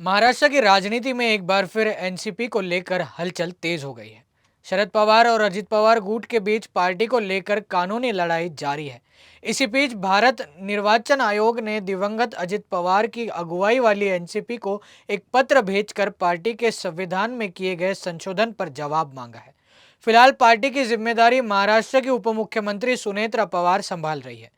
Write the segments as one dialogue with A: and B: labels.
A: महाराष्ट्र की राजनीति में एक बार फिर एनसीपी को लेकर हलचल तेज हो गई है। शरद पवार और अजित पवार गुट के बीच पार्टी को लेकर कानूनी लड़ाई जारी है। इसी बीच भारत निर्वाचन आयोग ने दिवंगत अजित पवार की अगुवाई वाली एनसीपी को एक पत्र भेजकर पार्टी के संविधान में किए गए संशोधन पर जवाब मांगा है। फिलहाल पार्टी की जिम्मेदारी महाराष्ट्र की उप मुख्यमंत्री सुनेत्रा पवार संभाल रही है।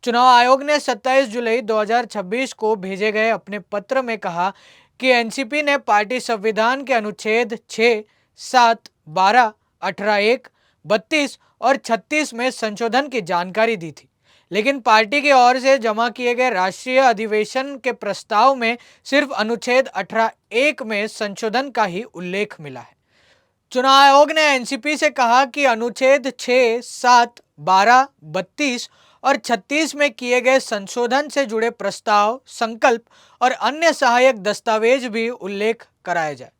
A: चुनाव आयोग ने 27 जुलाई 2026 को भेजे गए अपने पत्र में कहा कि एनसीपी ने पार्टी संविधान के अनुच्छेद 6, 7, 12, 18, 1, 32 और 36 में संशोधन की जानकारी दी थी, लेकिन पार्टी की ओर से जमा किए गए राष्ट्रीय अधिवेशन के प्रस्ताव में सिर्फ अनुच्छेद 18(1) में संशोधन का ही उल्लेख मिला है। चुनाव आयोग ने एनसीपी से कहा कि अनुच्छेद 6, 7, 12, 32 और 36 में किए गए संशोधन से जुड़े प्रस्ताव, संकल्प और अन्य सहायक दस्तावेज भी उल्लेख कराया जाए,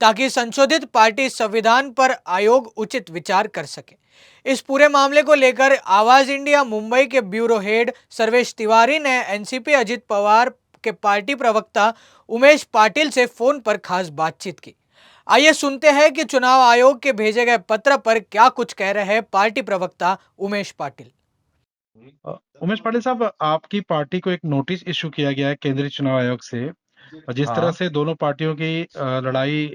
A: ताकि संशोधित पार्टी संविधान पर आयोग उचित विचार कर सके। इस पूरे मामले को लेकर आवाज इंडिया मुंबई के ब्यूरो हेड सर्वेश तिवारी ने एनसीपी अजित पवार के पार्टी प्रवक्ता उमेश पाटिल से फोन पर खास बातचीत की। आइए सुनते हैं कि चुनाव आयोग के भेजे गए पत्र पर क्या कुछ कह रहे हैं पार्टी प्रवक्ता उमेश पाटिल।
B: उमेश पाटिल साहब, आपकी पार्टी को एक नोटिस इशू किया गया है केंद्रीय चुनाव आयोग से। जिस तरह
C: हाँ।
B: से दोनों पार्टियों की लड़ाई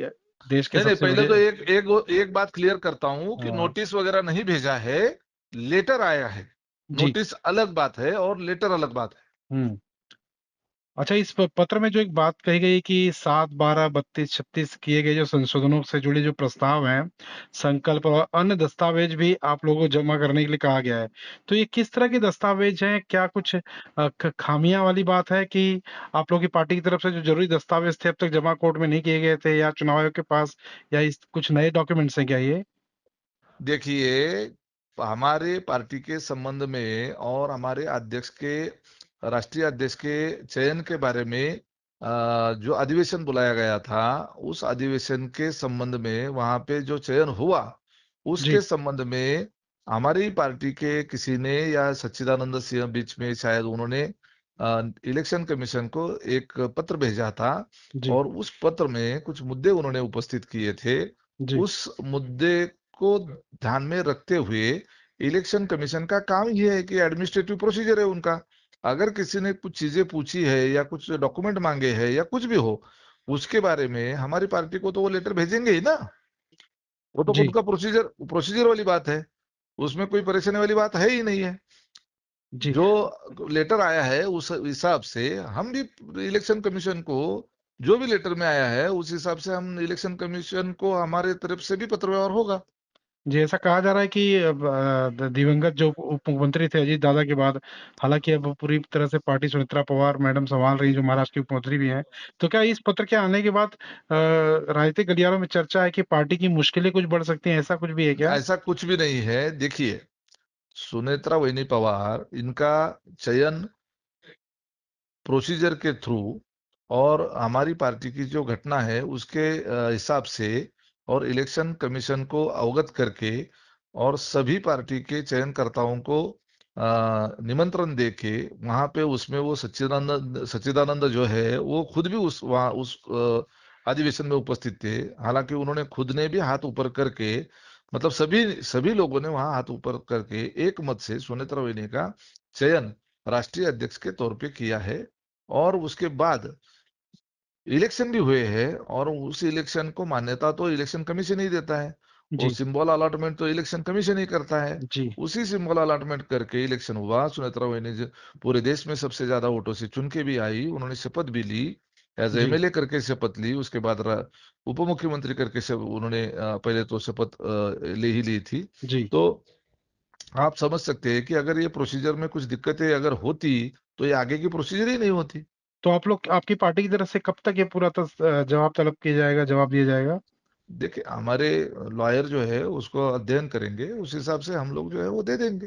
B: देश के
C: नहीं नहीं,
B: सबसे
C: पहले
B: बड़े।
C: तो एक बात क्लियर करता हूं कि
B: हाँ,
C: नोटिस वगैरह नहीं भेजा है, लेटर आया है।
B: जी।
C: नोटिस अलग बात है और लेटर अलग बात है।
B: हम्म। अच्छा, इस पत्र में जो एक बात कही गई कि 7, 12, 32, 36 किए गए जो संशोधनों से जुड़े जो प्रस्ताव हैं, संकल्प और अन्य दस्तावेज भी आप लोगों को जमा करने के लिए कहा गया है। तो ये किस तरह के दस्तावेज हैं? क्या कुछ खामियां वाली बात है कि आप लोगों की पार्टी की तरफ से जो जरूरी दस्तावेज थे अब तक जमा कोर्ट में नहीं किए गए थे, या चुनाव आयोग के पास, या इस कुछ नए डॉक्यूमेंट्स हैं क्या ये?
C: देखिए, हमारे पार्टी के संबंध में और हमारे अध्यक्ष के, राष्ट्रीय अध्यक्ष के चयन के बारे में जो अधिवेशन बुलाया गया था, उस अधिवेशन के संबंध में वहां पे जो चयन हुआ,
B: जी।
C: उसके संबंध में हमारी पार्टी के किसी ने या सच्चिदानंद सिंह बीच में शायद उन्होंने इलेक्शन कमीशन को एक पत्र भेजा था,
B: जी।
C: और उस पत्र में कुछ मुद्दे उन्होंने उपस्थित किए थे।
B: जी।
C: उस मुद्दे को ध्यान में रखते हुए इलेक्शन कमीशन का काम ये है कि एडमिनिस्ट्रेटिव प्रोसीजर है उनका। अगर किसी ने कुछ चीजें पूछी है या कुछ डॉक्यूमेंट मांगे हैं या कुछ भी हो, उसके बारे में हमारी पार्टी को तो वो लेटर भेजेंगे ही ना। वो तो
B: जी।
C: उनका प्रोसीजर प्रोसीजर वाली बात है, उसमें कोई परेशानी वाली बात है ही नहीं है।
B: जी।
C: जो लेटर आया है उस हिसाब से हम भी इलेक्शन कमीशन को, जो भी लेटर में आया है उस हिसाब से हम इलेक्शन कमीशन को हमारे तरफ से भी पत्र व्यवहार होगा।
B: जी, ऐसा कहा जा रहा है कि अब दिवंगत जो उप मुख्यमंत्री थे अजीत दादा के बाद, हालांकि अब पूरी तरह से पार्टी सुनेत्रा पवार मैडम संभाल रही, जो महाराष्ट्र की उप मुख्यमंत्री भी हैं। तो क्या इस पत्र के आने के बाद राजनीतिक गलियारों में चर्चा है कि पार्टी की मुश्किलें कुछ बढ़ सकती हैं? ऐसा कुछ भी है क्या?
C: ऐसा कुछ भी नहीं है। देखिए, सुनेत्रा वहिनी पवार, इनका चयन प्रोसीजर के थ्रू और हमारी पार्टी की जो घटना है उसके हिसाब से, और इलेक्शन कमीशन को अवगत करके और सभी पार्टी के चयनकर्ताओं को निमंत्रण दे के वहां पे, उसमें वो सच्चिदानंद सच्चिदानंद जो है वो खुद भी उस वहां उस अधिवेशन में उपस्थित थे। हालांकि उन्होंने खुद ने भी हाथ ऊपर करके, मतलब सभी सभी लोगों ने वहां हाथ ऊपर करके एक मत से सुनेत्रा वहिनी का चयन राष्ट्रीय अध्यक्ष के तौर पे किया है। और उसके बाद इलेक्शन भी हुए हैं, और उस इलेक्शन को मान्यता तो इलेक्शन कमीशन ही देता है। वो
B: जी।
C: सिंबल अलॉटमेंट तो इलेक्शन कमीशन ही करता है।
B: जी।
C: उसी सिंबल अलॉटमेंट करके इलेक्शन हुआ। सुनेत्रा वहिनी जी पूरे देश में सबसे ज्यादा वोटों से चुन के भी आई, उन्होंने शपथ भी ली, एज
B: जी।
C: एमएलए करके शपथ ली। उसके बाद उप मुख्यमंत्री करके सब उन्होंने पहले तो शपथ ले ही ली थी।
B: जी।
C: तो आप समझ सकते हैं कि अगर ये प्रोसीजर में कुछ दिक्कतें अगर होती तो ये आगे की प्रोसीजर ही नहीं होती।
B: तो आप लोग, आपकी पार्टी की तरफ से कब तक ये पूरा जवाब तलब किया जाएगा, जवाब दिया जाएगा?
C: देखिए, हमारे लॉयर जो है उसको अध्ययन करेंगे, उस हिसाब से हम लोग जो है वो दे देंगे।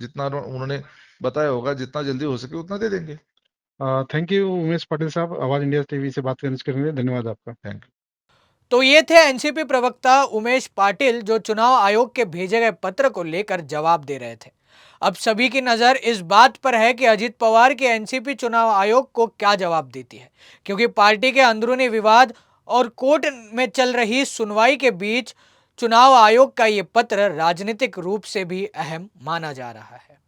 C: जितना उन्होंने बताया होगा, जितना जल्दी हो सके उतना दे देंगे।
B: थैंक यू उमेश पाटिल साहब, आवाज इंडिया टीवी से बात करने के लिए धन्यवाद आपका।
C: थैंक
A: तो ये थे एनसीपी प्रवक्ता उमेश पाटिल, जो चुनाव आयोग के भेजे गए पत्र को लेकर जवाब दे रहे थे। अब सभी की नजर इस बात पर है कि अजित पवार की एनसीपी चुनाव आयोग को क्या जवाब देती है, क्योंकि पार्टी के अंदरूनी विवाद और कोर्ट में चल रही सुनवाई के बीच चुनाव आयोग का ये पत्र राजनीतिक रूप से भी अहम माना जा रहा है।